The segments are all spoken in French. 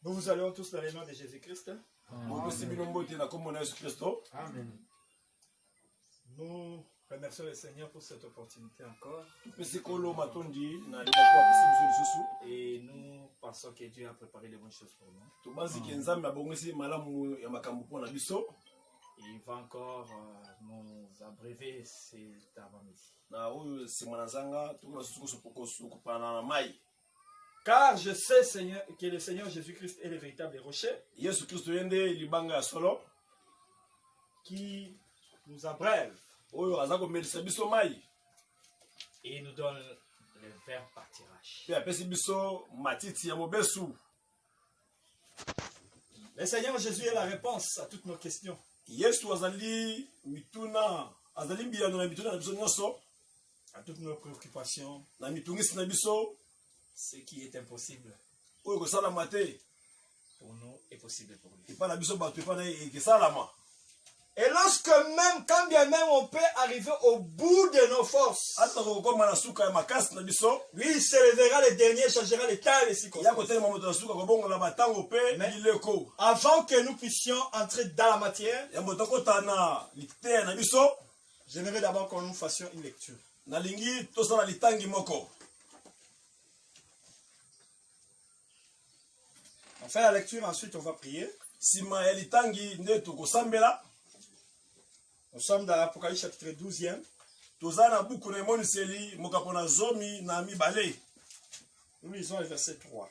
Nous vous saluons tous dans le nom de Jésus-Christ. Amen. Nous remercions le Seigneur pour cette opportunité encore. Et nous pensons que Dieu a préparé de bonnes choses pour nous. Et il va encore nous abréver cet avant-midi. Car je sais, Seigneur, que le Seigneur Jésus-Christ est le véritable rocher qui nous abreuve et nous donne le verbe pâturage. Le Seigneur Jésus est la réponse à toutes nos questions. À toutes nos préoccupations. Ce qui est impossible pour nous est possible pour lui. Et lorsque même, quand bien même on peut arriver au bout de nos forces, lui il se lèvera le dernier, changera les temps et les circonstances. Mais avant que nous puissions entrer dans la matière, j'aimerais d'abord que nous fassions une lecture. On fait la lecture, ensuite on va prier. Nous sommes dans l'Apocalypse chapitre 12e. Nous lisons le verset 3.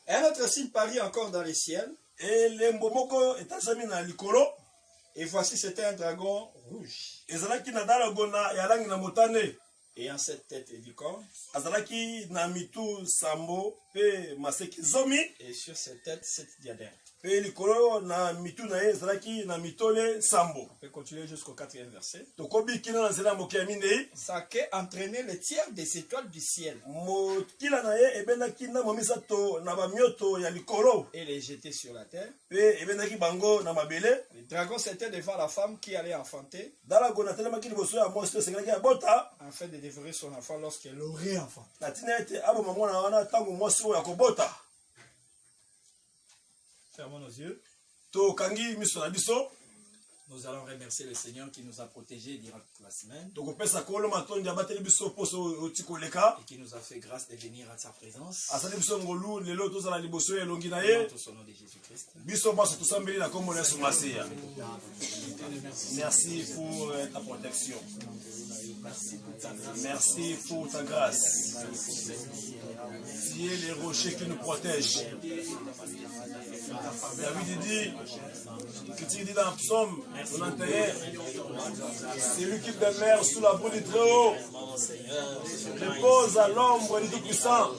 Un autre signe parut encore dans les ciels. Et voici c'était un dragon rouge. Ayant cette tête et du corps. Et sur cette tête, 7 diadèmes. On peut continuer jusqu'au 4e verset. Ça a entraîné le tiers des étoiles du ciel. Et les jeter sur la terre. Le dragon s'était devant la femme qui allait enfanter. Afin de dévorer son enfant lorsqu'elle aurait enfanté. Fermons nos yeux. Nous allons remercier le Seigneur qui nous a protégés durant toute la semaine. Et qui nous a fait grâce de venir à sa présence. Au nom de Jésus-Christ. Merci pour ta protection. Merci pour ta grâce. Tu es le rocher qui nous protège. David dit, qu'il dit dans le psaume 91, c'est lui qui demeure sous la boue du Très-Haut, repose à l'ombre du Tout-Puissant.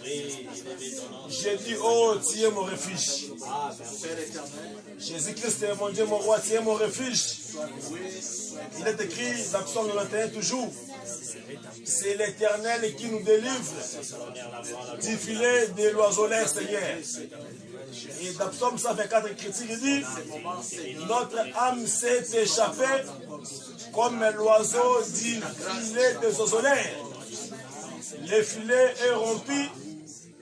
J'ai dit, oh, tu es mon refuge. Jésus-Christ est mon Dieu, mon roi, tu es mon refuge. Il est écrit dans le psaume 91 toujours. C'est l'Éternel qui nous délivre du filet de l'oiseleur, Seigneur. Et dans le psaume 124, critique, il dit, notre âme s'est échappée comme l'oiseau du filet des oiseleurs. Le filet est rompu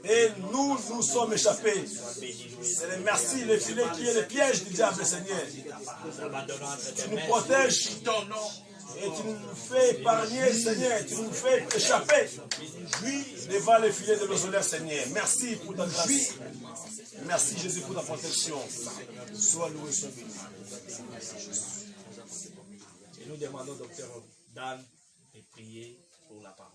et nous sommes échappés. C'est le merci, le filet qui est le piège du diable, Seigneur. Tu nous protèges. Et tu nous fais épargner, Seigneur. Tu nous fais échapper devant les filets de l'oiseleur, Seigneur. Merci pour ta grâce. Merci, Jésus, pour ta protection. Sois loué, sois béni. Et nous demandons, docteur Dan, de prier pour la parole.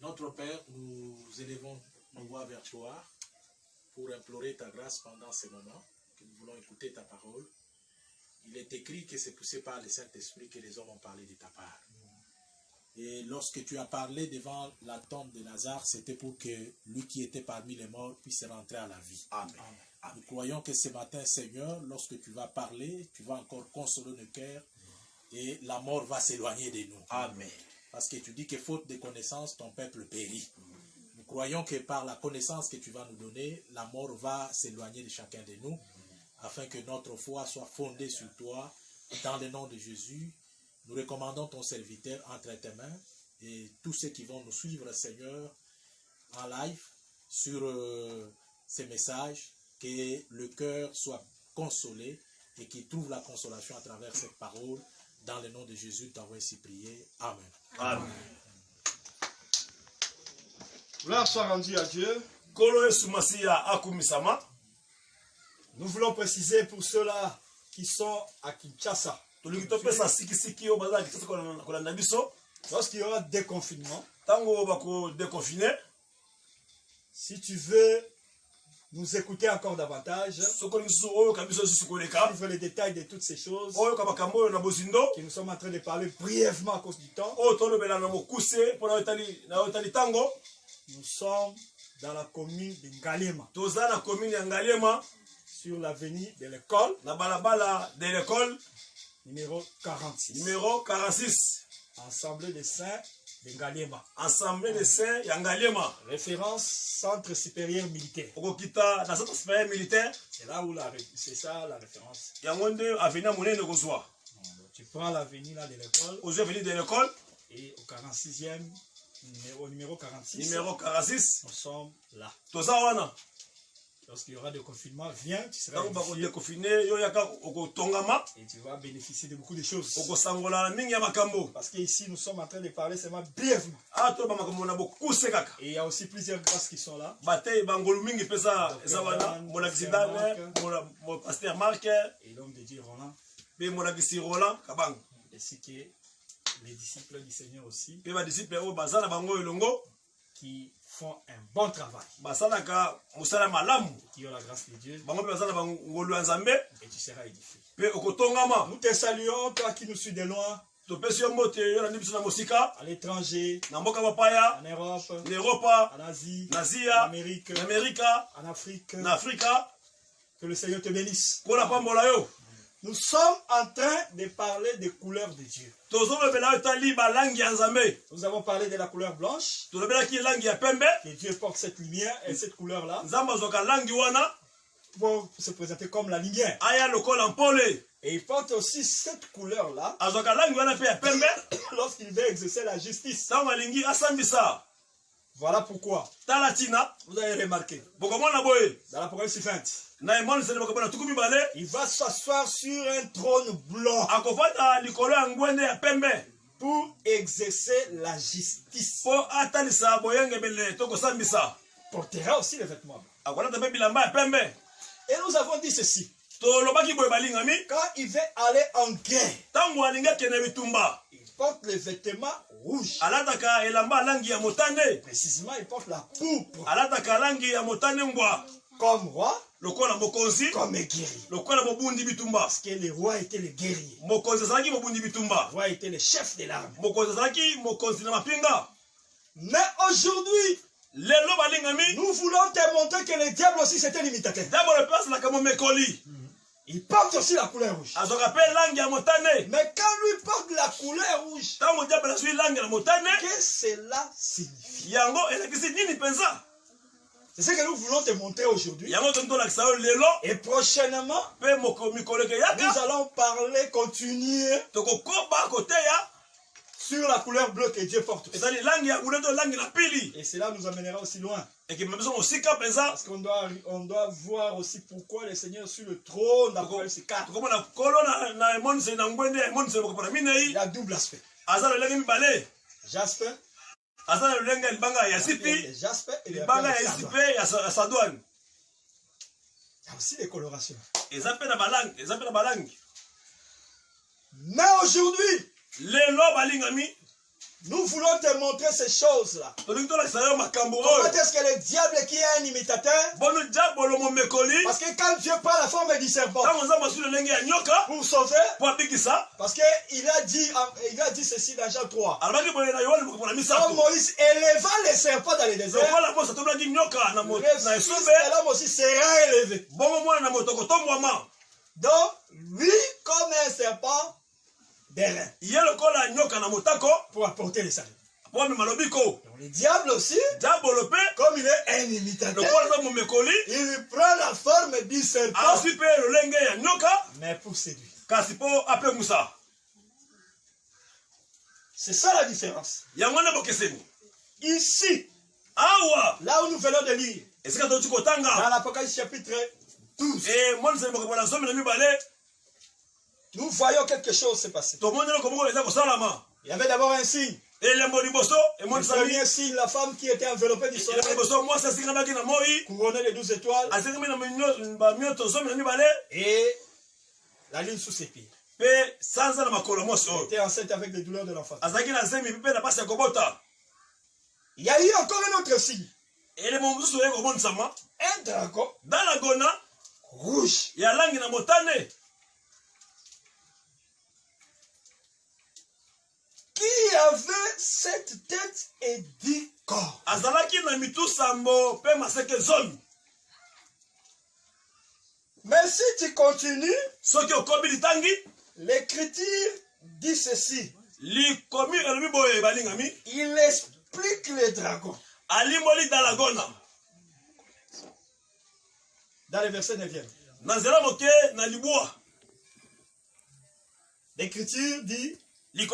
Notre Père, nous élevons nos voix vers toi pour implorer ta grâce pendant ces moments que nous voulons écouter ta parole. Il est écrit que c'est poussé par le Saint-Esprit que les hommes ont parlé de ta part. Et lorsque tu as parlé devant la tombe de Lazare, c'était pour que lui qui était parmi les morts puisse rentrer à la vie. Amen. Nous croyons que ce matin, Seigneur, lorsque tu vas parler, tu vas encore consoler nos cœurs et la mort va s'éloigner de nous. Amen. Parce que tu dis que faute de connaissance, ton peuple périt. Nous croyons que par la connaissance que tu vas nous donner, la mort va s'éloigner de chacun de nous, afin que notre foi soit fondée sur toi. Dans le nom de Jésus, nous recommandons ton serviteur entre tes mains et tous ceux qui vont nous suivre, Seigneur, en live, sur ces messages, que le cœur soit consolé et qu'il trouve la consolation à travers cette parole. Dans le nom de Jésus, nous t'avons ainsi prié. Amen. Amen. Gloire soit rendue à Dieu. Nous voulons préciser pour ceux-là qui sont à Kinshasa. Lorsqu'il y aura déconfinement, si tu veux nous écouter encore davantage, suivre les détails de toutes ces choses que nous sommes en train de parler brièvement à cause du temps. Nous sommes dans la commune de Ngalema, sur l'avenue de l'école, numéro 46. Numéro 46. Assemblée des saints de Ngalema. Assemblée des saints de Ngalema. Référence centre supérieur militaire. Okokita na centre supérieur militaire. C'est là où c'est ça la référence. Yangonde avenue monene kozwa. Tu prends l'avenue là de l'école. Aux avenues de l'école. Et au 46e numéro 46. Numéro 46. Nous sommes là. Toza wana. Lorsqu'il y aura des confinements, viens, tu seras confiné, et tu vas bénéficier de beaucoup de choses. Parce qu'ici, nous sommes en train de parler seulement brièvement. Et il y a aussi plusieurs grâces qui sont là. Pasteur Marc et l'homme de Dieu Roland. Ainsi que les disciples du Seigneur aussi. Qui font un bon travail. Qui ont la grâce de Dieu. Et tu seras édifié. Nous te saluons, toi qui nous suis de loin. À l'étranger, en Europe, en Asie, en Amérique, en Afrique. Que le Seigneur te bénisse. Nous sommes en train de parler des couleurs de Dieu. Nous avons parlé de la couleur blanche. Que Dieu porte cette lumière et cette couleur-là pour se présenter comme la lumière. Et il porte aussi cette couleur-là lorsqu'il veut exercer la justice. Voilà pourquoi. Vous avez remarqué. Dans l'Apocalypse 20. Il va s'asseoir sur un trône blanc pour exercer la justice. Portera aussi les vêtements. Et nous avons dit ceci. Quand il veut aller en guerre, il porte les vêtements rouges. Précisément, il porte la pourpre. Comme roi, comme guerrier. Parce que les rois étaient les guerriers. Les rois étaient les chefs de l'armée. Mais aujourd'hui, nous voulons te montrer que le diable aussi c'était un imitateur. Il porte aussi la couleur rouge. Mais quand lui porte la couleur rouge, que cela signifie? C'est ce que nous voulons te montrer aujourd'hui. Et prochainement, nous allons parler, continuer sur la couleur bleue que Dieu porte. Et cela nous amènera aussi loin. Parce qu'on doit voir aussi pourquoi le Seigneur sur le trône d'Apocalypse 4. Il y a double aspect. Jasper. Jasper et il y a aussi des colorations. Mais aujourd'hui, nous voulons te montrer ces choses-là. Comment est-ce que le diable qui est un imitateur? Parce que quand Dieu prend la forme du serpent pour sauver, parce qu'il a dit ceci dans Jean 3. Quand Moïse éleva les serpents dans le désert, l'homme aussi sera élevé. Donc, lui, comme un serpent, pour apporter le salut. Donc le diable aussi, comme il est un imitateur, il prend la forme du serpent, mais pour séduire. C'est ça la différence. Ici, là où nous venons de lire, dans l'Apocalypse chapitre 12, nous voyons quelque chose se passer. Il y avait d'abord un signe. Le premier signe, la femme qui était enveloppée du soleil, couronnée de 12 étoiles, et la lune sous ses pieds. Elle était enceinte avec des douleurs de l'enfant. Il y a eu encore un autre signe. Un dragon rouge. Qui avait 7 têtes et 10 corps. Mais si tu continues, l'écriture dit ceci. Il explique le dragon. Dans le verset 9e. L'écriture dit, il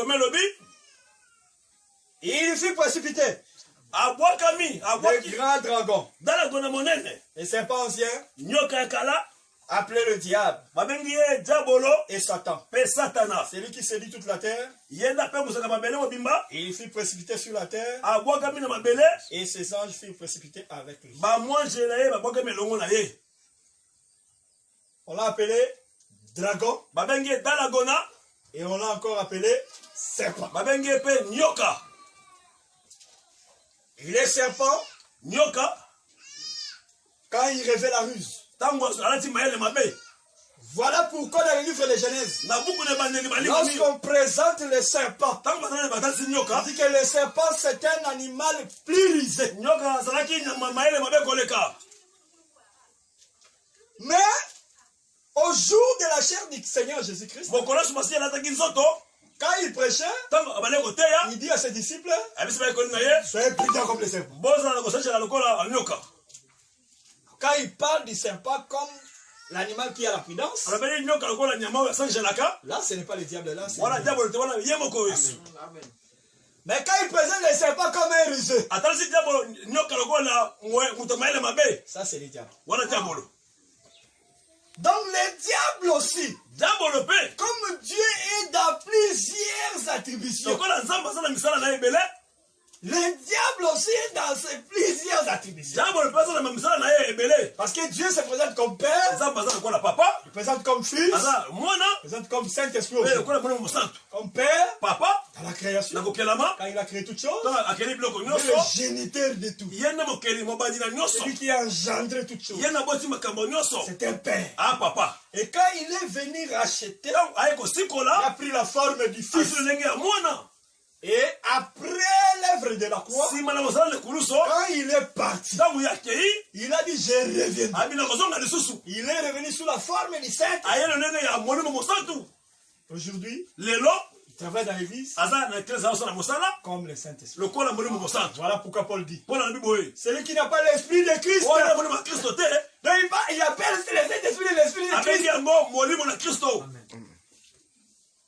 fut précipité. Le grand dragon. Le serpent ancien. Appelé le diable. Et Satan. C'est lui qui séduit toute la terre. Il fut précipité sur la terre. Et ses anges furent précipités avec lui. On l'a appelé dragon. Et on l'a encore appelé serpent. Il est serpent. Quand il révèle la ruse. Voilà pourquoi dans le livre de Genèse, lorsqu'on présente le serpent, on dit que le serpent c'est un animal plus rusé. Mais au jour de la chair du Seigneur Jésus-Christ, quand il prêchait, il dit à ses disciples, soyez prudents comme les serpents. Quand il parle du serpent comme l'animal qui a la prudence, là ce n'est pas le diable, là c'est Amen. Mais quand il présente le serpent comme un ruseux, ça c'est le diable. Donc le diable aussi, comme Dieu est dans plusieurs attributions, le diable aussi est dans ses plusieurs attributions. Parce que Dieu se présente comme Père, il présente comme Fils, il présente comme Saint-Esprit, comme Père, dans la création, quand il a créé toutes choses, le géniteur de tout, celui qui a engendré toutes choses, c'est un Père. Et quand il est venu racheter, il a pris la forme du Fils. Et après l'œuvre de la croix, quand il est parti, il a dit je reviens. Il est revenu sous la forme du Saint. Aujourd'hui, il travaille dans l'église comme le Saint-Esprit. Voilà pourquoi Paul dit, celui qui n'a pas l'esprit de Christ, il appelle le Saint-Esprit l'esprit de Christ. Amen.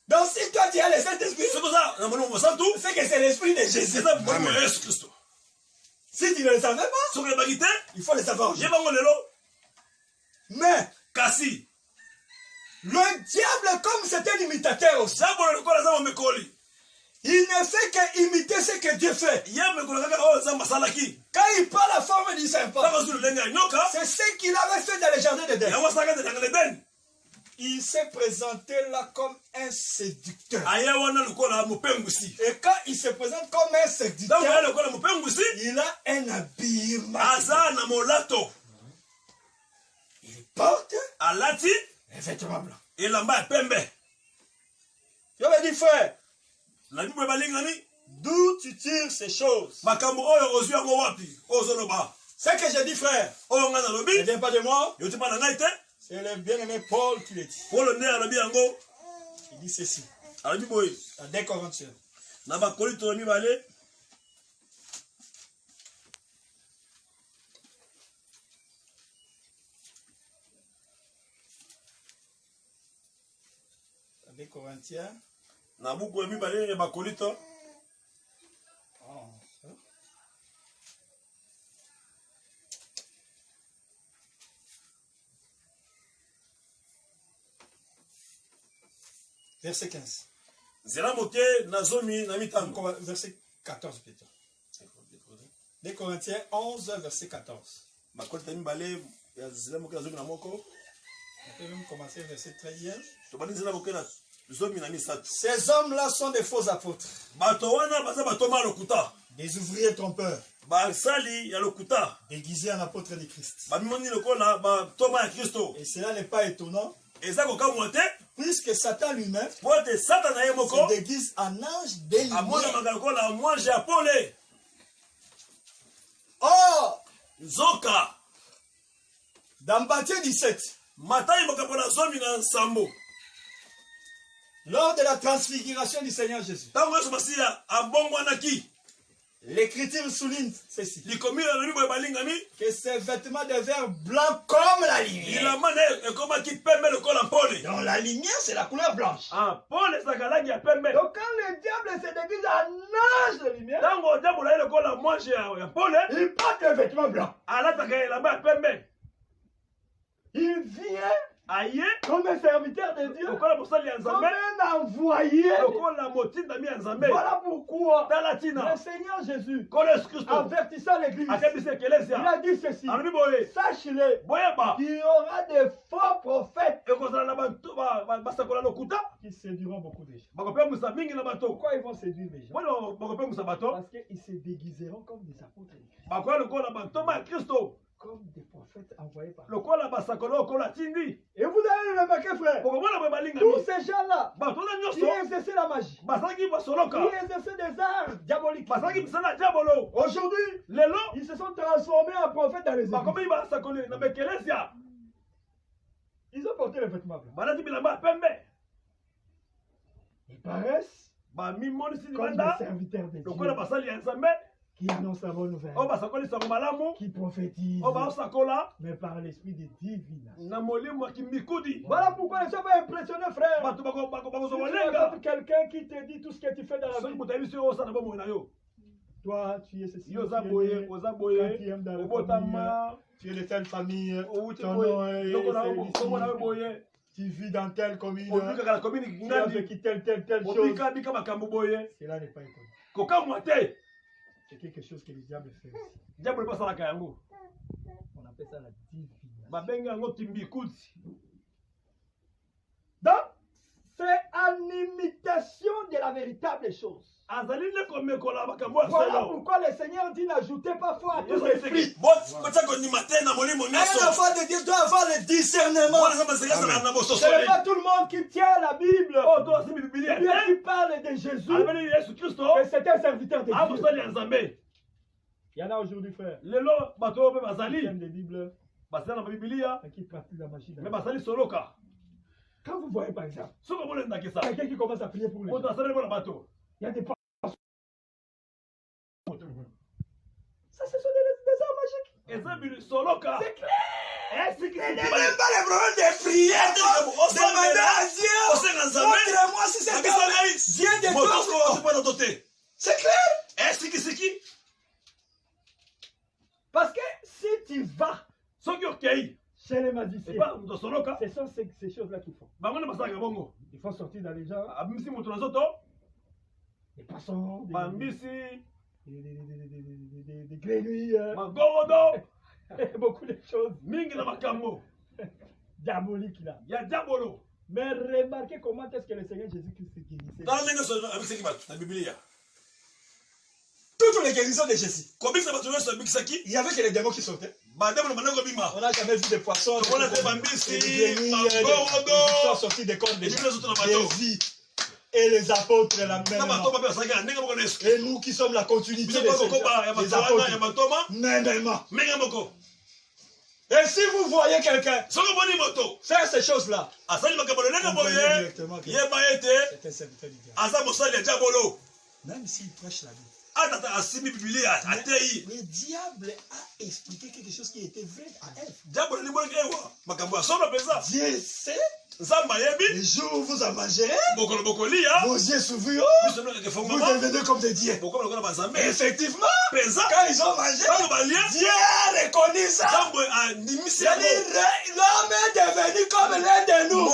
Donc si toi tu as le Saint-Esprit, c'est que c'est l'esprit de Jésus. Si tu ne le savais pas, il faut le savoir. Mais le diable, comme c'est un imitateur aussi, il ne fait qu'imiter ce que Dieu fait. Quand il prend la forme du serpent, c'est ce qu'il avait fait dans le jardin d'Éden. Il s'est présenté là comme un séducteur. Et quand il se présente comme un séducteur, il a un habillement. Il porte un vêtement blanc. Je me dis, frère, d'où tu tires ces choses? Ce que j'ai dit, frère, ne vient pas de moi. C'est le bien-aimé Paul qui le dit. Il dit ceci. Dans 2 Corinthiens. Verset 15. Verset 14 plutôt. 2 Corinthiens 11, verset 14. On peut même commencer verset 13. Ces hommes-là sont des faux apôtres. Des ouvriers trompeurs. Déguisés en apôtres de Christ. Et cela n'est pas étonnant. Puisque Satan lui-même se déguise en ange des lumières. Or, dans Matthieu 17, lors de la transfiguration du Seigneur Jésus, l'Écriture souligne ceci, que ses vêtements devinrent blancs comme la lumière. Donc la lumière, c'est la couleur blanche. Donc quand le diable se déguise en ange de lumière, il porte un vêtement blanc. Il vient comme un serviteur de Dieu, comme un envoyé. Voilà pourquoi le Seigneur Jésus, avertissant l'église, il a dit ceci: sachez-le, qu'il y aura des faux prophètes qui séduiront beaucoup de gens. Pourquoi ils vont séduire les gens? Parce qu'ils se déguiseront comme des apôtres de Christ, comme des prophètes envoyés par Dieu. Et vous allez le remarquer, frère, tous ces gens-là qui exerçaient la magie, qui exerçaient des arts diaboliques, aujourd'hui, ils se sont transformés en prophètes dans les églises. Ils ont porté les vêtements blancs. Ils paraissent comme des serviteurs de Dieu, qui annonce la bonne nouvelle, qui prophétise, mais par l'esprit de divination. Voilà pourquoi ne sois pas impressionné, frère. Si tu rencontres quelqu'un qui te dit tout ce que tu fais dans la vie, toi, tu es ceci, quand tu aimes dans la famille, tu es de telle famille, ton nom est ici, tu vis dans telle commune, tu as vécu telle chose. Cela n'est pas étonnant. C'est quelque chose que le diable fait aussi. On appelle ça la divination. Donc, c'est en imitation de la véritable chose. Voilà pourquoi le Seigneur dit: n'ajoutez pas foi à tout esprit. Un enfant de Dieu doit avoir le discernement. Ce n'est pas tout le monde qui tient la Bible, qui parle de Jésus, et c'est un serviteur de Dieu. Il y en a aujourd'hui, frère, qui aiment les Bibles, qui pratiquent la magie. Quand vous voyez par exemple quelqu'un qui commence à prier pour les gens, il y a des ça, ce sont des arts magiques. C'est clair. Ce n'est même pas le problème de prière. Demandez à Dieu, montrez-moi si c'est Dieu de Congo. C'est clair. Parce que si tu vas chez les magiciens, ce sont ces choses-là qu'ils font. Ils font sortir dans les gens des poissons, des grenouilles, beaucoup de choses diaboliques là. Mais remarquez comment est-ce que le Seigneur Jésus-Christ s'est guéri. Toutes les guérisons de Jésus, il y avait que les démons qui sortaient. On n'a jamais vu des poissons, des grenouilles, des sont sortis des corps des vies. Et les apôtres la même. Et nous qui sommes la continuité des apôtres, même. Et si vous voyez quelqu'un faire ces choses-là, comprenez directement que c'est un serviteur du diable. Même s'il prêche la Bible. Le diable a expliqué quelque chose qui était vrai à Ève. Dieu sait, le jour où vous en mangerez, vos yeux s'ouvriront, vous devenez comme des dieux. Et effectivement, quand ils ont mangé, Dieu a reconnu ça. L'homme est devenu comme l'un de nous.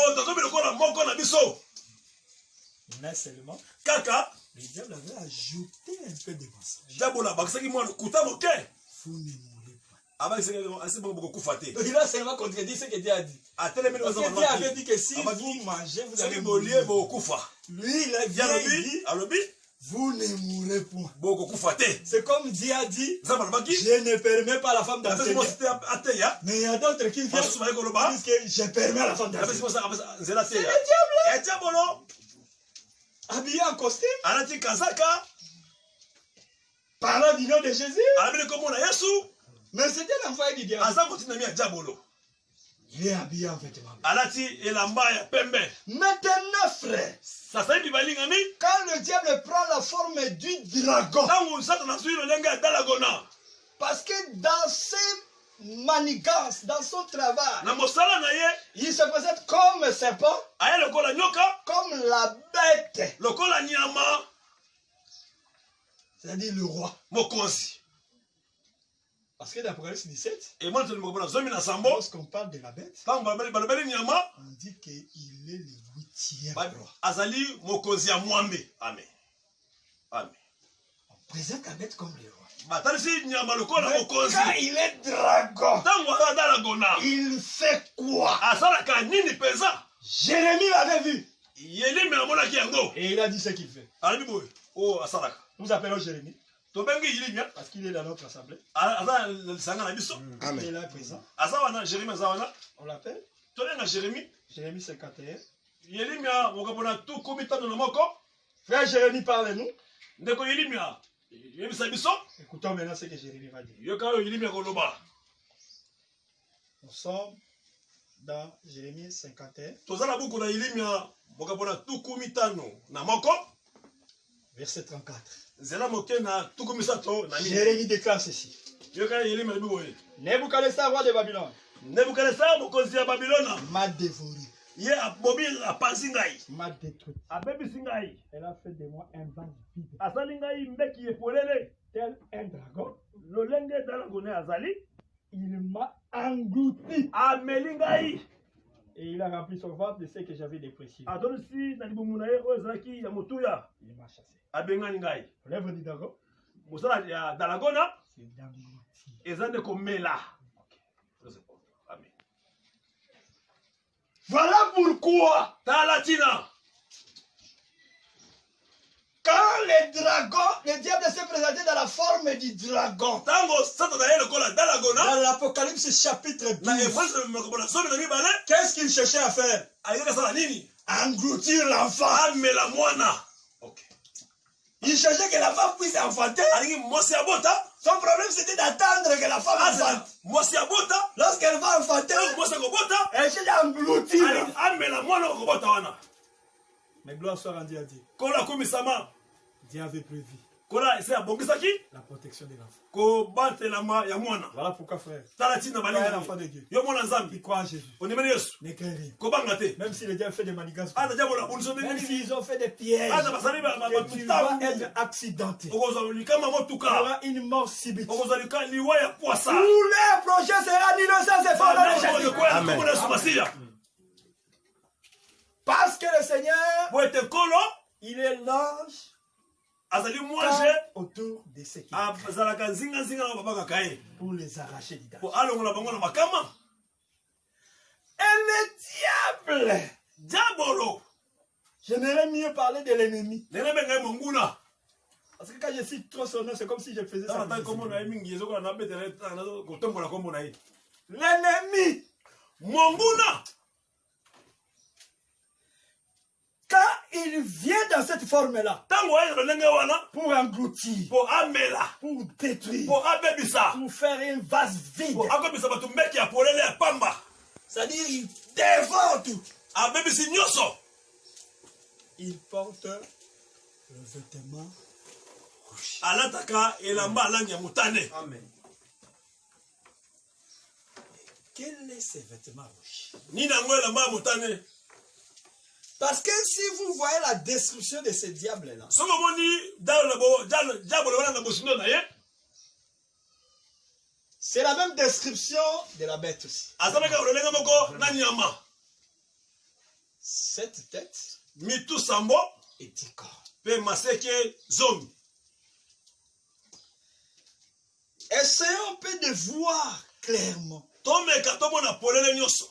Mais seulement, Kaka, le diable avait ajouté un peu de mensonge. Diabola, bakisaki moi kuta moke. Vous ne mourrez pas. Aba c'est beaucoup kufaté. Il a seulement contredit ce que Dieu a dit. A telemi Parce que Dieu avait dit que si vous mangez, vous allez mourir. Lui, il a dit, vous ne mourrez point. C'est comme Dieu a dit, je ne permets pas à la femme d'enseigner. Mais il y a d'autres qui viennent disent que je permets à la femme d'enseigner. C'est le diable. Habillé en costume. Parlant du nom de Jésus. Mais c'était l'envoyé du diable. Il est habillé en vêtements. Maintenant, frère, quand le diable prend la forme du dragon, parce que dans ses manigances, dans son travail, il se présente comme un serpent, comme la bête, c'est-à-dire le roi. Parce que dans Apocalypse 17, lorsqu'on parle de la bête, on dit qu'il est le 8e roi. Amen. Amen. On présente la bête comme le roi. Mais quand il est dragon, il fait quoi? Jérémie l'avait vu. Et il a dit ce qu'il fait. Nous appelons Jérémie. Parce qu'il est dans notre assemblée. Amen. Il est là présent. On l'appelle Jérémie 51. Frère Jérémie, parle-nous. Écoutons maintenant ce que Jérémie va dire. Nous sommes dans Jérémie 51. Verset 34. Jérémie déclare ceci. Nebuchadnezzar, roi de Babylone, m'a dévoré, m'a détruit. Elle a fait de moi un vase vide, tel un dragon. Il m'a englouti. Et il a rempli son ventre de ce que j'avais déprécié. Il m'a chassé. L'œuvre du dragon, c'est d'engloutir. Voilà pourquoi, quand le diable s'est présenté dans la forme du dragon, dans l'Apocalypse chapitre 12, qu'est-ce qu'il cherchait à faire? Engloutir l'enfant. Il cherchait que la femme puisse enfanter. Son problème c'était d'attendre que la femme enfante. Lorsqu'elle va enfanter, elle cherche à engloutir. Mais gloire soit rendue à Dieu. Dieu avait prévu la protection de l'enfant. Voilà pourquoi, frère, un enfant de Dieu qui croit en Jésus ne craint rien. Même si le diable fait des manigances, même s'ils ont fait des pièges, que tu vas être accidenté, tu auras une mort subite. Tous les projets seront innocents, c'est fort dans le Jésus. Parce que le Seigneur, il est l'ange autour de ce qui pour les arracher du danger. Et le diable, j'aimerais mieux parler de l'ennemi. Parce que quand je cite trop son nom, c'est comme si je faisais ça. L'ennemi, quand il vient dans cette forme-là, pour engloutir, pour détruire, pour faire un vase vide, c'est-à-dire il dévore tout. Il porte le vêtement rouge. Amen. Quel est ce vêtement rouge? Parce que si vous voyez la destruction de ce diable-là, c'est la même description de la bête aussi. Cette tête et 10 corps. Pe maseke zomi. Essayons un peu de voir clairement Tomeka tomona polele nyoso.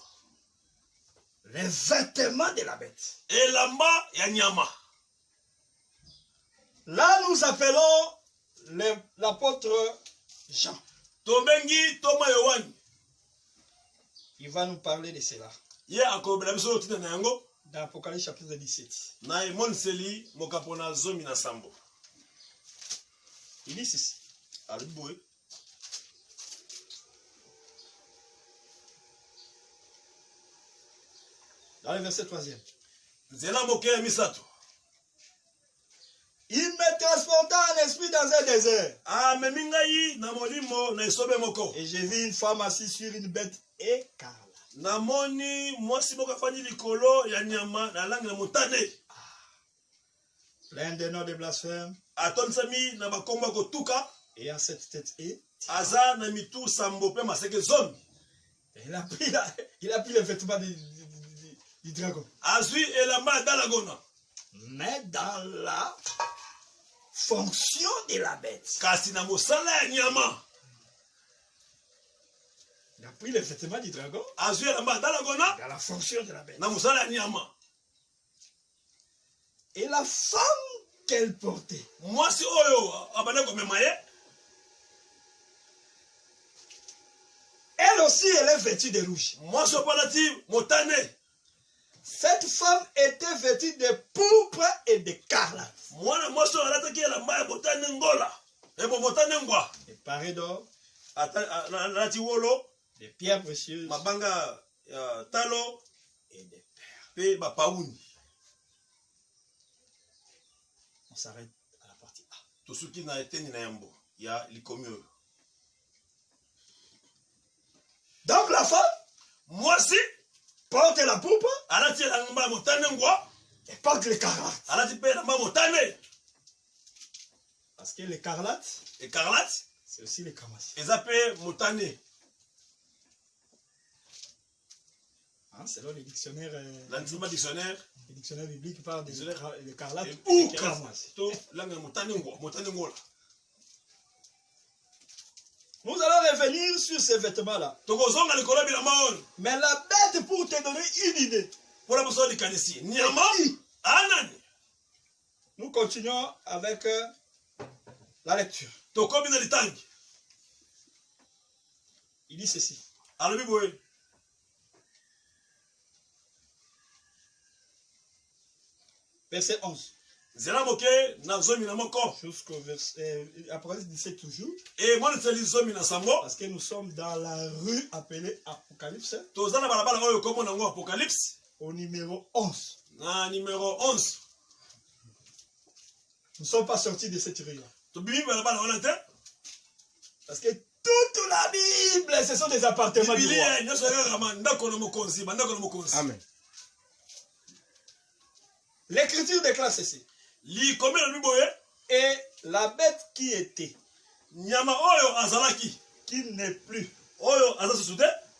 les vêtements de la bête. Elamba ya nyama. Là, nous appelons l'apôtre Jean. Tobengi Toma Yohani. Il va nous parler de cela. Ye akobela biso tina na yango. Dans Apocalypse chapitre 17. Na emoniseli mokapona zomi na sambo. Il dit ceci. Aliboué. Dans le verset 3e. Zela moke misato. Il me transporta en esprit dans un désert. Ah, me mingai na molimo na isobe moko. Et j'ai vu une femme assise sur une bête écarlate. Na moni mwasi moko afandi likolo ya nyama na langi na motane. Plein de noms de blasphème. Atonsami na bakomba kotuka. Et à cette tête et Aza na mitu sambo pe maseke zomi. il a pris les vêtements du dragon. Azui elamba dalagona. Mais dans la fonction de la bête. Kasi na mosala ya nyama. Il a pris les vêtements du dragon. Azui elamba dalagona. Dans la fonction de la bête. Na mosala ya nyama. Et la femme qu'elle portait. Mwasi oyo abane komema ye. Elle aussi, elle est vêtue de rouge. Mwasi opalati motane. Cette femme était vêtue de pourpre et d'écarlate. Mwana mwasi alataki elamba ya motane ngola. Ebo motane ngwa. Et parée d'or. Alati wolo. Des pierres précieuses. Mabanga talo. Et des perles. Pe bapauni. On s'arrête à la partie A. Tosuki na eteni na yambo. Ya likomi oyo. Donc la femme. Mwasi. Porte la pourpre. Alati elamba ya motane ngwa. Et porte l'écarlate. Alati pe elamba motane. Parce que l'écarlate. Écarlate. C'est aussi les camas. Eza pe motane. Hein, selon les dictionnaires. L'antima dictionnaire. Les dictionnaires bibliques parlent de l'écarlate Ou camas. to langa motane ngwa. Motane ngola. Nous allons revenir sur ces vêtements-là. Tokozonga likolo bilamba oyo. Mais la bête, pour te donner une idée. Pour la personne de Kanesi. Nyama. Anani. Nous continuons avec la lecture. Tokobi na litangi. Il dit ceci. Alobi boye. Verset 11. Zela moke na zomi na moko. Jusqu'au verset. Apocalypse 17 toujours. Et moi je zomi na sambo. Parce que nous sommes dans la rue appelée Apocalypse. Tozana balabala oyo komo na ngo Apocalypse. Au numéro 11. Na numéro 11. Nous ne sommes pas sortis de cette rue-là. Tobimi balabala wana te. Parce que toute la Bible, ce sont des appartements du roi. Amen. L'écriture déclare ceci. Et la bête qui était, qui n'est plus,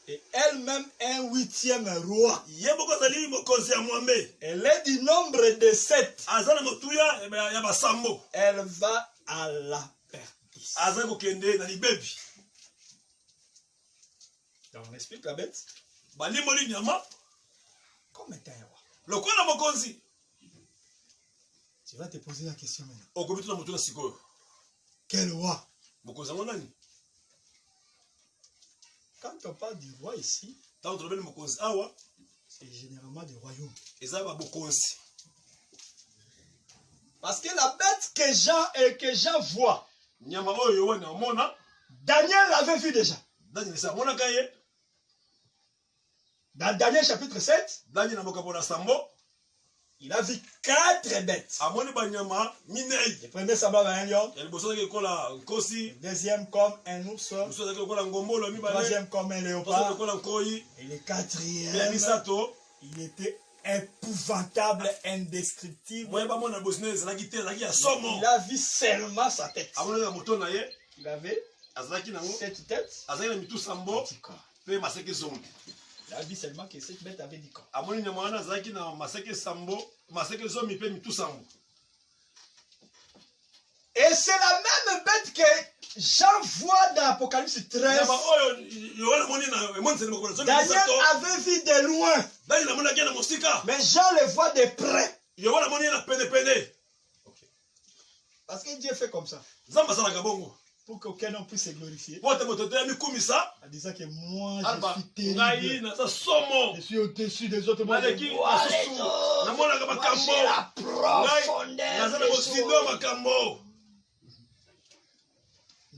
et elle-même un 8e roi. Elle est du nombre de 7. Elle va à la perdition. Donc on explique la bête. Comme est un roi. Tu vas te poser la question maintenant. Quel roi? Quand on parle du roi ici, c'est généralement du royaume. Parce que la bête que Jean voit, Daniel l'avait vu déjà. Dans Daniel chapitre 7, il a vu 4 bêtes. Le premier semblable à un lion. Le deuxième comme un ours. Le troisième comme un léopard. Et le quatrième, il était épouvantable, indescriptible. Il a vu seulement sa tête. Il avait cette tête. Il a dit seulement que cette bête avait 10 ans. Et c'est la même bête que Jean voit dans Apocalypse 13. Daniel avait vu de loin. Mais Jean le voit de près. Okay. Parce que Dieu fait comme ça. Pour qu'aucun homme puisse se glorifier. En disant que moi, je suis terrible. Je suis au-dessus des autres. Moi, j'ai la profondeur des choses.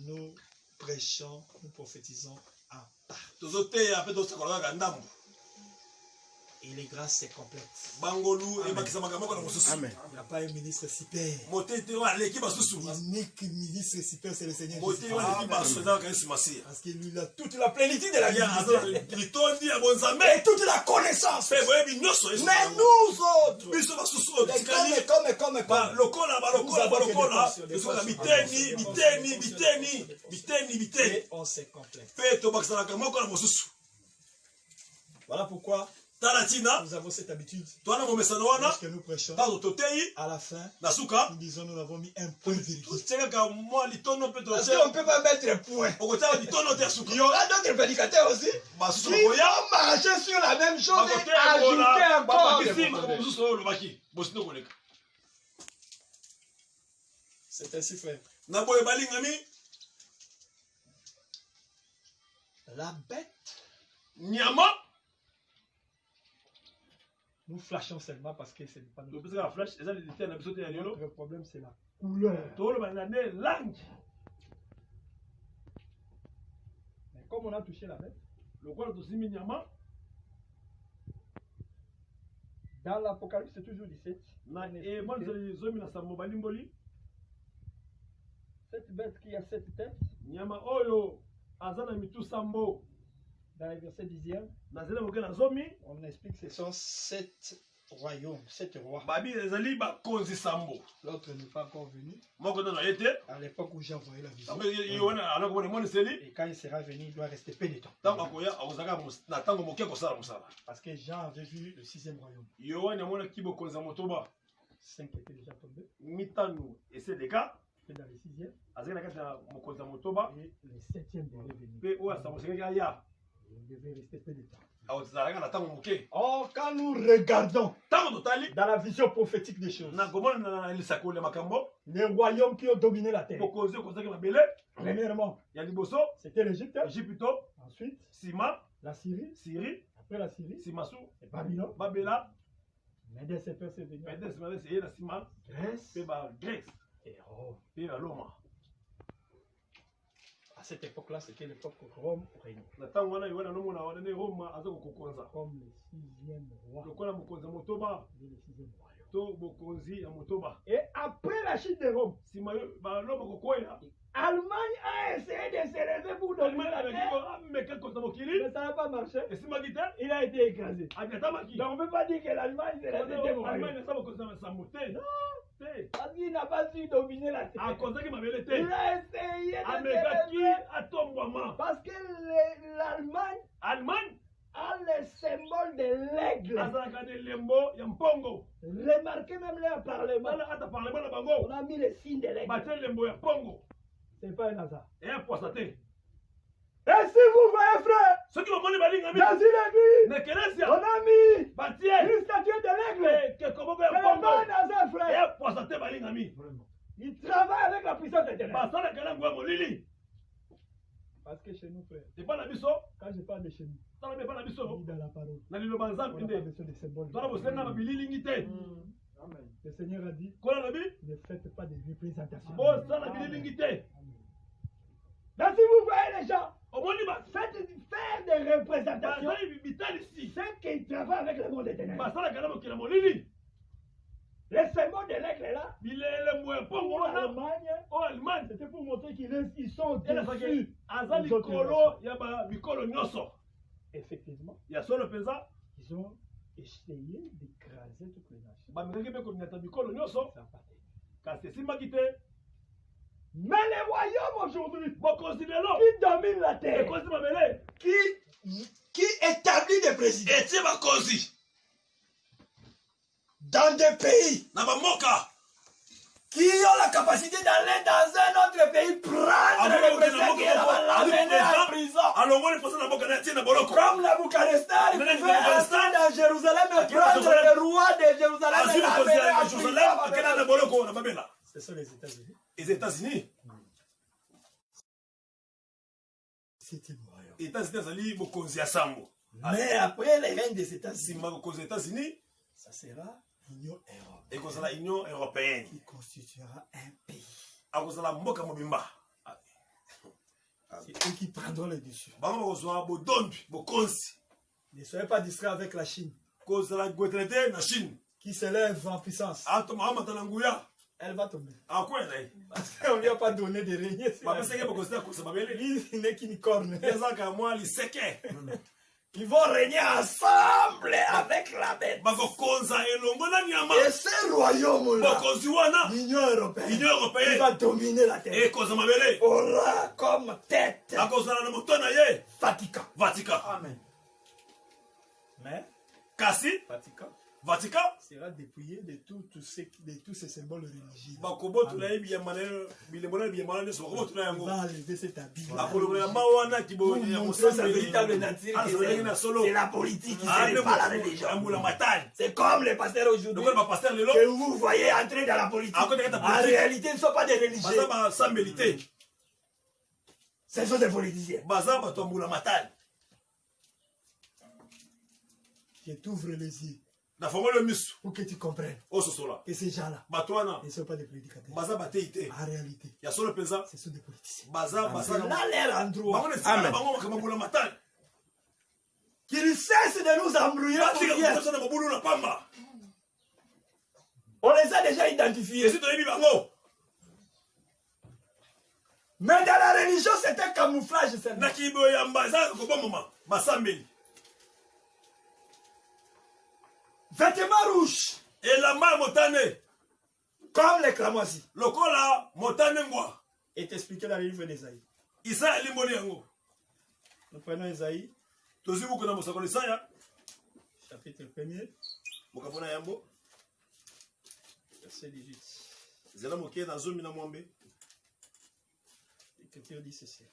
Nous prêchons, nous prophétisons en part. Et les grâces c'est complète. Amen. Il n'y a pas un ministre super. L'unique ministre super, c'est le Seigneur Jésus. Parce qu'il lui a toute la plénitude de la vie. Et toute la connaissance. Mais nous autres, et on se complète. Voilà pourquoi nous avons cette habitude. Lorsque nous prêchons, à la fin, nous disons nous avons mis un point virgule. Parce qu'on ne peut pas mettre un point. Il y aura d'autres prédicateurs aussi qui vont marcher sur la même chose et ajouter encore. C'est ainsi, frère. La bête. Nous flashons seulement parce que c'est pas nous. Notre problème, c'est la couleur. Mais comme on a touché la bête, dans l'Apocalypse, c'est toujours 17. Cette bête qui a 7 têtes, dans le verset 10e, on explique que ce sont 7 royaumes, 7 rois. L'autre n'est pas encore venu. À l'époque où j'ai envoyé la vision. Et quand il sera venu, il doit rester peu de temps. Parce que Jean avait vu le 6e royaume. 5 étaient déjà tombés. Et dans le 6e, et le 7e devait venir. Il devait rester peu de temps. Or, quand nous regardons dans la vision prophétique des choses, les royaumes qui ont dominé la terre, premièrement, c'était l'Égypte, ensuite, la Syrie, après la Syrie, et Babylone, Médès et Perse est venu, Grèce et Rome. À cette époque-là, c'était l'époque où Rome régnait. Comme le 6e roi. Le 6e royaume. Et après la chute de Rome, Allemagne a essayé de se lever pour dominer la terre. Mais ça n'a pas marché. Il a été écrasé. Donc on ne peut pas dire que l'Allemagne c'est le 7e royaume. Non. Parce qu'il n'a pas su dominer la terre. Il a essayé de se lever. Parce que l'Allemagne a le symbole de l'aigle. Remarquez même leur parlement. On a mis le signe de l'aigle. C'est pas un hasard. Et si vous voyez, frère, dans une église, on a mis une statue de l'aigle. C'est pas un hasard, frère. Il travaille avec la puissance de Dieu. Parce que chez nous, frère, quand je parle de chez nous, je dis dans la parole, on n'a pas besoin de symboles. Le Seigneur a dit, ne faites pas de représentations. Mais si vous voyez les gens, faire des représentations, c'est qu'ils travaillent avec le monde des ténèbres. Le symbole de l'aigle est là. Pour l'Allemagne, c'était pour montrer qu'ils sont au-dessus. Effectivement, ils ont essayé d'écraser toutes les nations. Mais les royaumes aujourd'hui, qui dominent la terre, qui établit des présidents dans des pays qui ont la capacité d'aller dans un autre pays prendre le président qui va l'amener en prison. Comme Nabucodonosor, il pouvait entrer dans Jérusalem et prendre le roi de Jérusalem et l'amener en prison. Ce sont les États-Unis. Les États-Unis. C'était le royaume. Mais après les règnes des États-Unis, ça sera l'Union européenne qui constituera un pays. C'est eux qui prendront le dessus. Ne soyez pas distraits avec la Chine qui s'élève en puissance. Elle va tomber. Parce qu'on ne lui a pas donné de régner. Il n'est qu'une corne. Ils vont régner ensemble avec la bête. Et ce royaume-là, l'Union européenne, il va dominer la terre. Aura comme tête Vatican. Amen. Mais Vatican sera dépouillé de tous ces symboles religieux. Il va enlever cet habit. Montrer sa véritable nature. C'est la politique, c'est pas la religion. C'est comme les pasteurs aujourd'hui que vous voyez entrer dans la politique. En réalité, ils ne sont pas des religieux. Ce sont des politiciens. Je t'ouvre les yeux pour que tu comprennes que ces gens-là ne sont pas des prédicateurs. En réalité, ce sont des politiciens. Là, leur endroit. Amen. Qu'ils cessent de nous embrouiller pour rien. On les a déjà identifiés. Mais dans la religion, c'est un camouflage seulement. Vêtements rouges. Et la main motane. Comme les cramoisis. Lokola motane ngwa. Est expliqué dans le livre d'Ésaïe. Isa limoni yango. Nous prenons Ésaïe. Tozibu kuna musakolo Isaya. Chapitre 1er. Mukafuna yambo. Verset 18. Zela mokie na zomi na mwambe. L'Écriture dit ceci.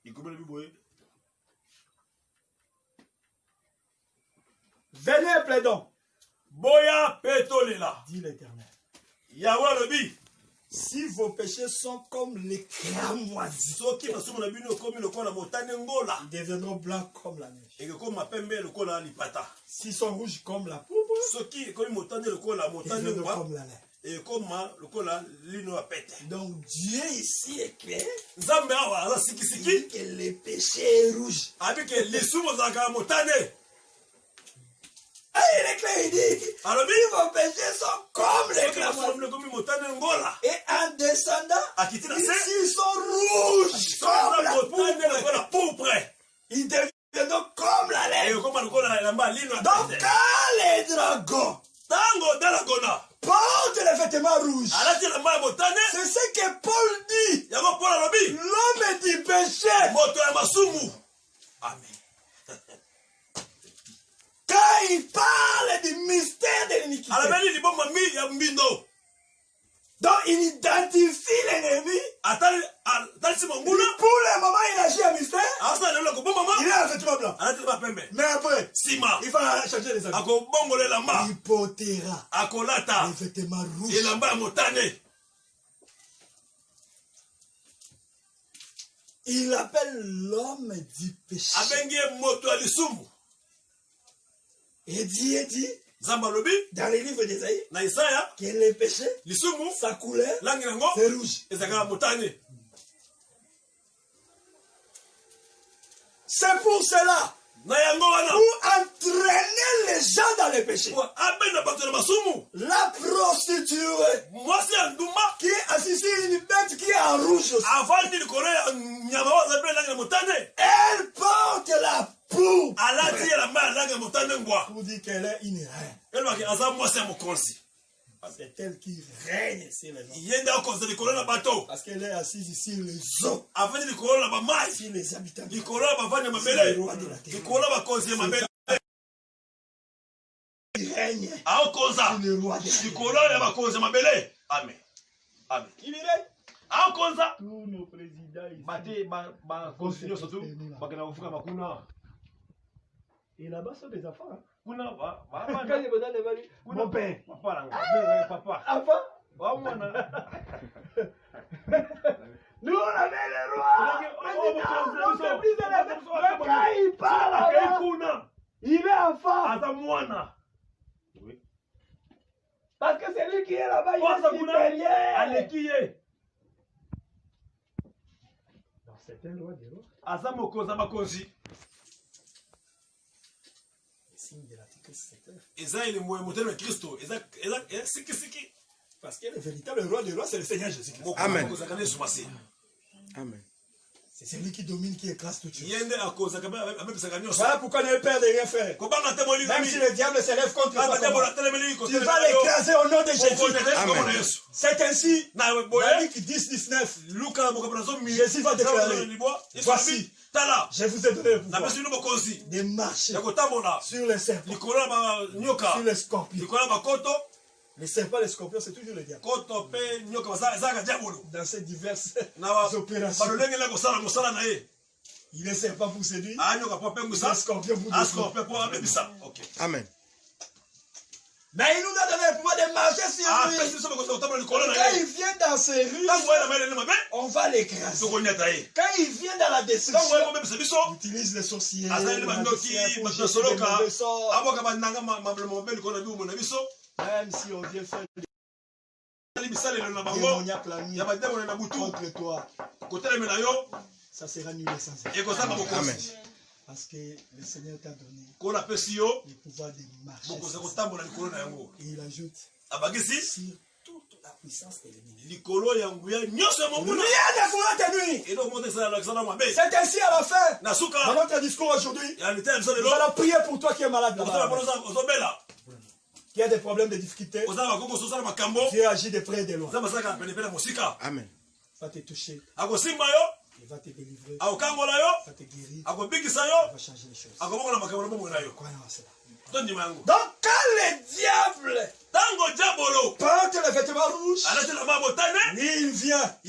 Ikomele biboye. Venez, plaidons. Boya petolela. Dit l'Éternel. Yahweh lobi. Si vos péchés sont comme les cramoisis, ils deviendront blancs comme la neige. S'ils sont rouges comme la poudre, ils deviendront comme la laine. Donc Dieu ici est clair. Il dit que les péchés sont rouges. Il est clair, il dit que vos péchés sont comme les cramoisis. Et en descendant, s'ils sont rouges comme la poudre, ils deviendront comme la laine. Donc quand les dragons portent les vêtements rouges, c'est ce que Paul dit. L'homme du péché. Amen. Quand il parle du mystère de l'iniquité, donc il identifie l'ennemi. Pour le moment, il agit en mystère. Il a un vêtement blanc. Mais après, il va changer les habits. Il portera les vêtements rouges. Il appelle l'homme du péché. Et Dieu dit, dans les livres d'Ésaïe, que le péché, sa couleur, c'est rouge. C'est pour cela, pour entraîner les gens dans le péché. La prostituée qui est assise sur une bête qui est en rouge aussi. Elle porte la poudre pour dire qu'elle est une reine. C'est elle qui règne sur les eaux. Parce qu'elle est assise sur les eaux. Sur les habitants. Il règne. Le roi des Amen. Amen. Il règne. Tous nos présidents et là-bas sont des enfants. Mon père. Papa. Nous on avait le roi. Il parle. Il est enfant. Parce que c'est lui qui est là-bas. Il est supérieur. Donc c'est un roi des rois. Signe de l'article 7. Parce que le véritable roi des rois, c'est le Seigneur Jésus-Christ. Amen. Amen. C'est celui qui domine, qui écrase tout. Voilà Voilà pourquoi ne peur de rien faire. Même si le diable se lève contre toi, tu vas l'écraser au nom de Jésus. Amen. C'est ainsi. Dans Luc 10, 19. Jésus va déclarer. Voici. Je vous ai donné le pouvoir de marcher sur les serpents, sur les scorpions. Les serpents, les scorpions, c'est toujours le diable. Dans ces diverses opérations, il est serpent pour séduire, il est scorpion pour détruire. Amen. Mais il nous a donné le pouvoir de marcher sur lui. Quand il vient dans ces rues, on va l'écraser. Quand il vient dans la destruction, il utilise les sorciers, les magiciens pour jeter des mauvais sorts. Même si on vient faire des démoniaques la nuit contre toi, ça sera nul et sans effet. Amen. Parce que le Seigneur t'a donné le pouvoir de marcher. Et il ajoute sur toute la puissance de l'ennemi. Rien ne pourra te nuire. C'est ainsi à la fin. Dans notre discours aujourd'hui, nous allons prier pour toi qui es malade là-bas. Qui a des problèmes, des difficultés. Dieu agit de près et de loin. Amen. Il va te toucher. Il va te délivrer. Il va te guérir. Il va changer les choses. Croyons à cela. Donc quand le diable porte le vêtement rouge, il vient.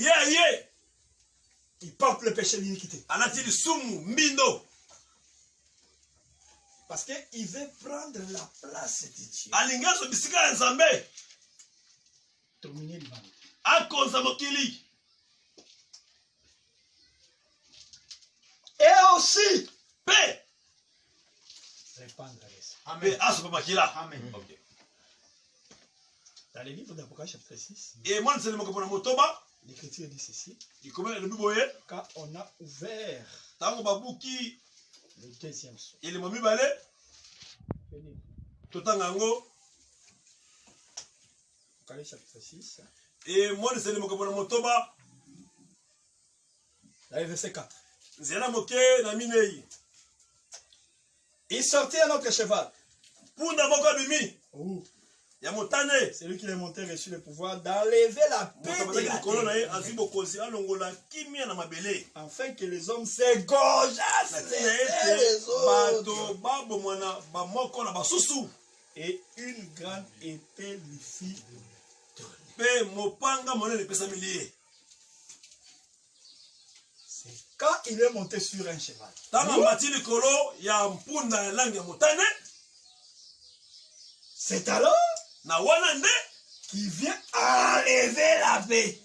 Il porte le péché de l'iniquité. Parce qu'il veut prendre la place de Dieu. Dominer l'humanité. Et aussi répandre les saints. Amen. Dans le livre d'Apocalypse chapitre 6, l'Écriture dit ceci. Quand on a ouvert le deuxième sceau, Apocalypse chapitre 6, verset 4. Il sortit un autre cheval. C'est lui qui est monté reçu le pouvoir d'enlever la paix de la terre, afin que les hommes s'égorgeassent les autres. Et une grande épée lui fit donner. C'est quand il est monté sur un cheval. C'est alors qui vient enlever la paix.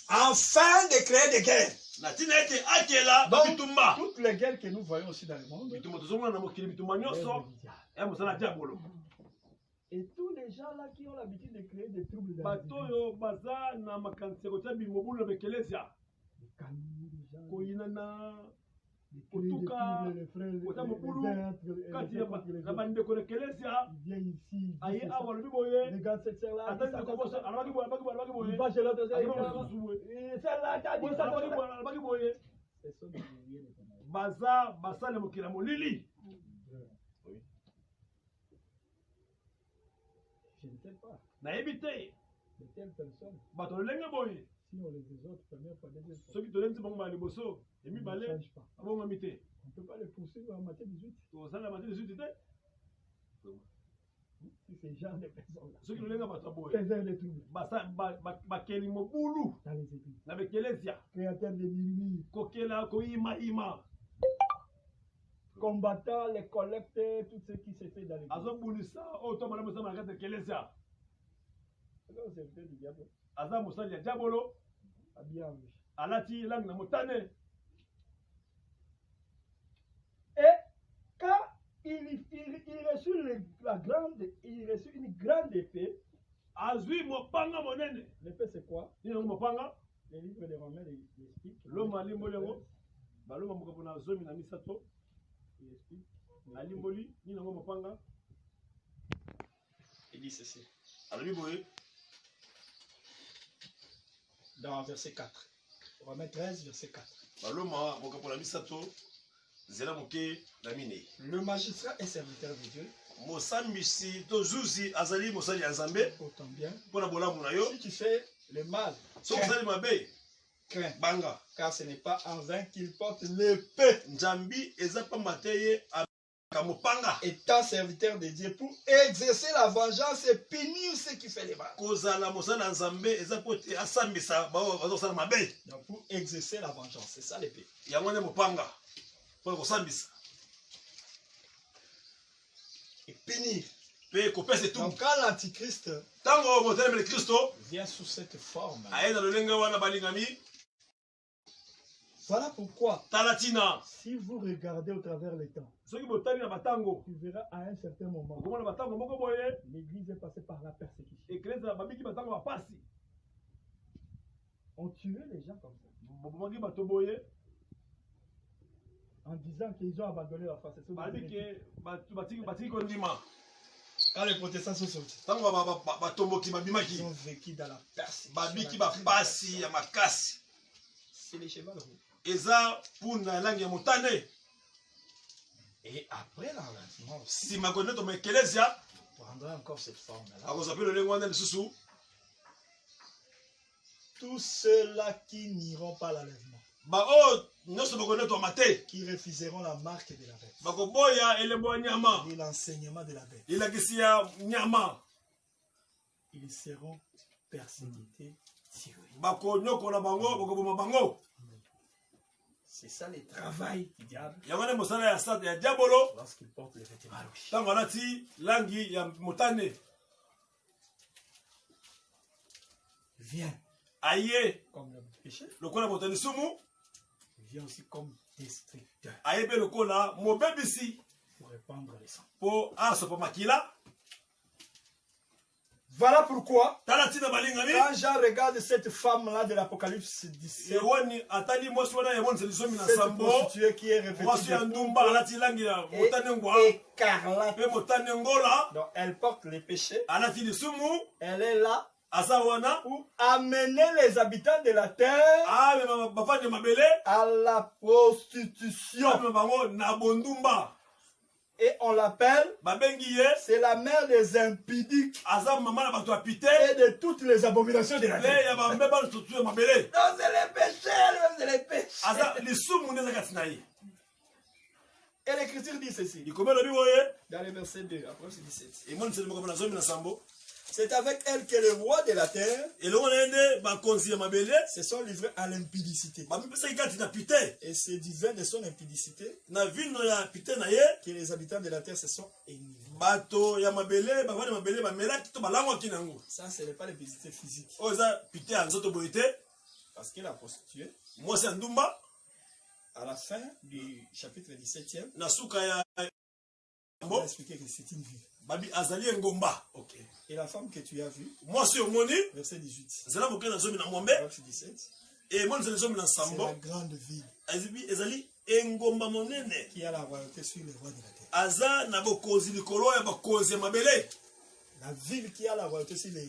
Afin de créer des guerres. Donc, toutes les guerres que nous voyons aussi dans le monde, et tous les gens là qui ont l'habitude de créer des troubles dans les Je ne sais pas. nayebi te De telles personnes, bato lolenge boye si on les exhorte première fois, deuxième fois, soki tolemti bango bala liboso on ne emibale change pas. abongami te On ne peut pas les poursuivre en Matthieu 18. tozala mate lisuti te Si ces gens de personnes-là, soki lolenga bato ya boye faiseurs de troubles bakeli mobulu dans les églises, na bekelesia créateurs de murmures, kokela koyimayima combattant les collectes, tout ce qui se fait dans l'église. azobundisa oyo tomona mosala na kati ya ekelesia C'est là où c'est le du diable, aza mosali ya diabolo habillé en rouge. alati langi na motane Et quand il reçut une grande épée, azwi mopanga monene l'épée c'est quoi? nini yango mopanga Les livres de Romains l'expliquent. loma alimboli yango baloma mokapo na zomi na misato Il explique. alimboli nini yango mopanga Il dit ceci. alobi boye Dans verset 4. Romains 13, verset 4. baloma mokapo na misato nzela moke na minei Le magistrat est serviteur de Dieu. mosambisi to zuzi azali mosali ya nzambe Autant bien. mpo na bolamu na yo Si tu fais le mal, soki osali mabe crains. banga Car ce n'est pas en vain qu'il porte l'épée. nzambi eza pamba te ye abaka mopanga Étant serviteur de Dieu pour exercer la vengeance et punir ceux qui font le mal. kozala mosali ya nzambe eza po te asambisa bao bazosala mabe Donc pour exercer la vengeance, c'est ça l'épée. yango nde mopanga mpo na kosambisa Et punir. mpe kopesa etumbu Donc quand l'antichrist ntango motelemeli kristo vient sous cette forme, aye na lolenge wana balingami voilà pourquoi, tala ntina si vous regardez au travers les temps, soki botali na batango tu verras à un certain moment, okomona batango moko boye l'église est passée par la persécution. eklesa babiki batango bapasi On tuait les gens comme ça, babomaki bato boye en disant qu'ils ont abandonné la foi. C'est ce balobi que ke batiki kondima quand les protestants sont sortis, ntango batomboki ils babimaki ont vécu dans la persécution. babiki bapasi ya makasi C'est les chevals rouges. eza mpuna langi ya motane Et après l'enlèvement aussi, nsima konde toma ekelesia prendra encore cette forme-là. akozwa mpe lolenge wana lisusu Tous ceux-là qui n'iront pas à l'enlèvement, baoyo nyonso bakonetwama te qui refuseront la marque de la bête bakoboya elembo ya nyama et l'enseignement de la bête, lilakisi ya nyama ils seront persécutés, tués. bakonyokola bango bakoboma bango C'est ça le travail du diable yango nde mosala ya diabolo lorsqu'il porte les vêtements rouges. ntango alati langi ya motane Vient aye comme le péché, lokola moto ya lisumu vient aussi comme destructeur aye mpe lokola mobebisi pour répandre les sangs. mpo asopa makila Voilà pourquoi, tala ntina balingami quand Jean regarde cette femme-là de l'Apocalypse 17, ewoni atali mwasi wana yamoniseli zomi na cette sambo prostituée qui est mwasi ya revêtue ndumba alati langi ya motane ngwa écarlate, mpe motane ngola donc elle porte les péchés, alati lisumu elle est là aza wana pour amener les habitants de la terre amema bafandi ya mabele à la prostitution. amema bango na bondumba Et on l'appelle, babengi ye c'est la mère des impudiques aza mama na bato ya pite et de toutes les abominations de la le terre. ya bambeba tutu ya mabele Non, c'est les péchés, c'est les péchés. aza lisumu nde eza kati na ye Et l'écriture dit ceci, likome elobi boye dans le verset 2, après verset 17. emoniseli moko na zomi na sambo C'est avec elle que les rois de la terre elongo na ye nde bakonzi ya mabele se sont livrés à l'impudicité. bamipesaki kati na pite Et c'est du vin de son impudicité na vino ya pite na ye que les habitants de la terre se sont enivrés. bato ya mabele bavandi ya mabele bamelaki to balangwaki nango Ça, ce n'est pas l'impudicité physique. oyo eza pite ya nzoto boye te Parce que la prostituée, mwasi ya ndumba à la fin du chapitre 17e, na suka ya on va expliquer que c'est une ville. babi azali engomba Ok. Et la femme que tu as vue, mwasi omoni verset 18, ezala moke na zomi na mwambe verset 17, emoniseli zomi na c'est sambo la grande ville ezali engomba monene qui a la royauté sur les rois de la terre. aza na bokonzi likolo ya bakonzi ya mabele La ville qui a la royauté sur les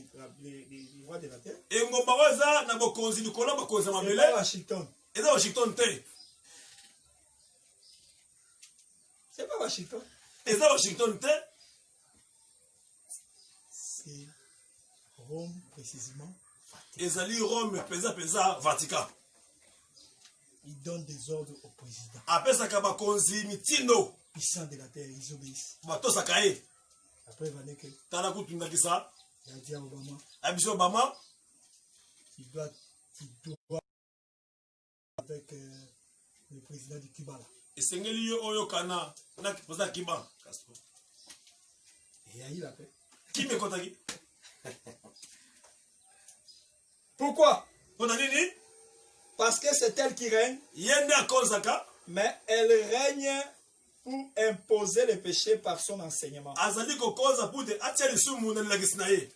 rois de la terre, engomba oyo eza na bokonzi likolo ya bakonzi ya c'est mabele pas Washington. eza washington te C'est pas Washington. eza washington te C'est Rome, précisément. Ezali Rome, pesa, Vatican. Il donne des ordres au président. Apesa kabakonzi mitindo. Puissants de la terre, ils obéissent. Bato sakaye. Après, il va dire que Tala kutunda kisa. il a dit à Obama, Abiso Obama. il doit avec le président du Cuba. Esengeli yo oyo kana na kipoza Kiba. Et il a eu la paix. Qui me contacte? Pourquoi? Nini? Parce que c'est elle qui règne. Yende akozaka. Mais elle règne pour imposer le péché par son enseignement. Azali kokoza pour te atia lisumu na lagisnaye.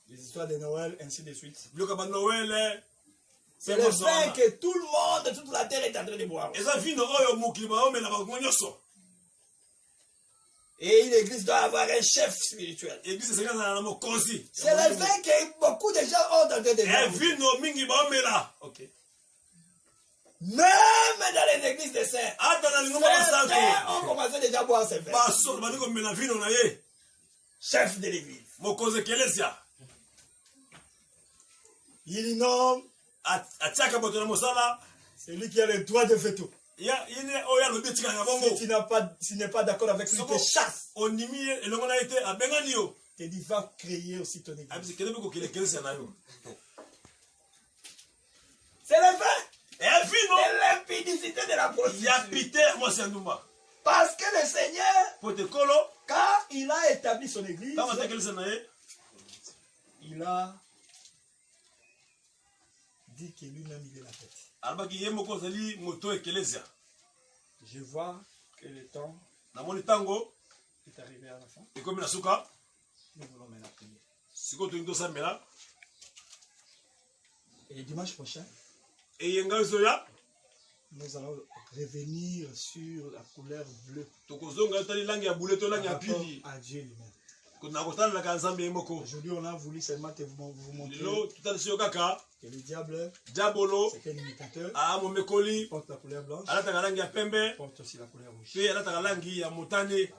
Les histoires de Noël, ainsi de suite. Le kaba Noël. C'est le vin que tout le monde, toute la terre est en train de boire. Et l'église doit avoir un chef spirituel. C'est le vin que beaucoup de gens ont en train de boire. Okay. Même dans les églises des saints, certains ont commencé déjà à boire ce vin. Chef de l'église. Il nomme celui qui a le droit de veto. Si tu n'es pas d'accord avec lui, te chasse. Te dit, va créer aussi ton église. C'est le vin. C'est l'impudicité de la prostitution. Parce que le Seigneur, quand il a établi son église, il a dit que lui-même il est la tête. Je vois que le temps est arrivé à la fin. Nous voulons maintenant prier. Et dimanche prochain, nous allons revenir sur la couleur bleue. Par rapport à Dieu lui-même. Aujourd'hui, on a voulu seulement vous montrer que le diable, c'est un imitateur, porte la couleur blanche, porte aussi la couleur rouge. La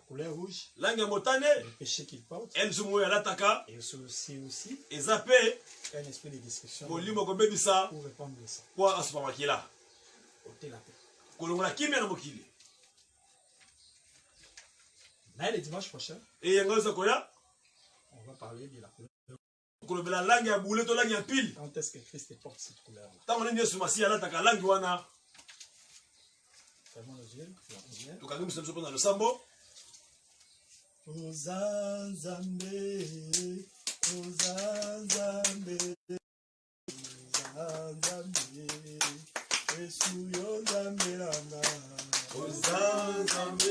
couleur rouge, le péché qu'il porte, et aussi un esprit de destruction pour répandre le sang. Ôter la paix. Mais le dimanche prochain, on va parler de la couleur. Quand est-ce que Christ porte cette couleur-là? Fermons nos yeux. Ozanzambe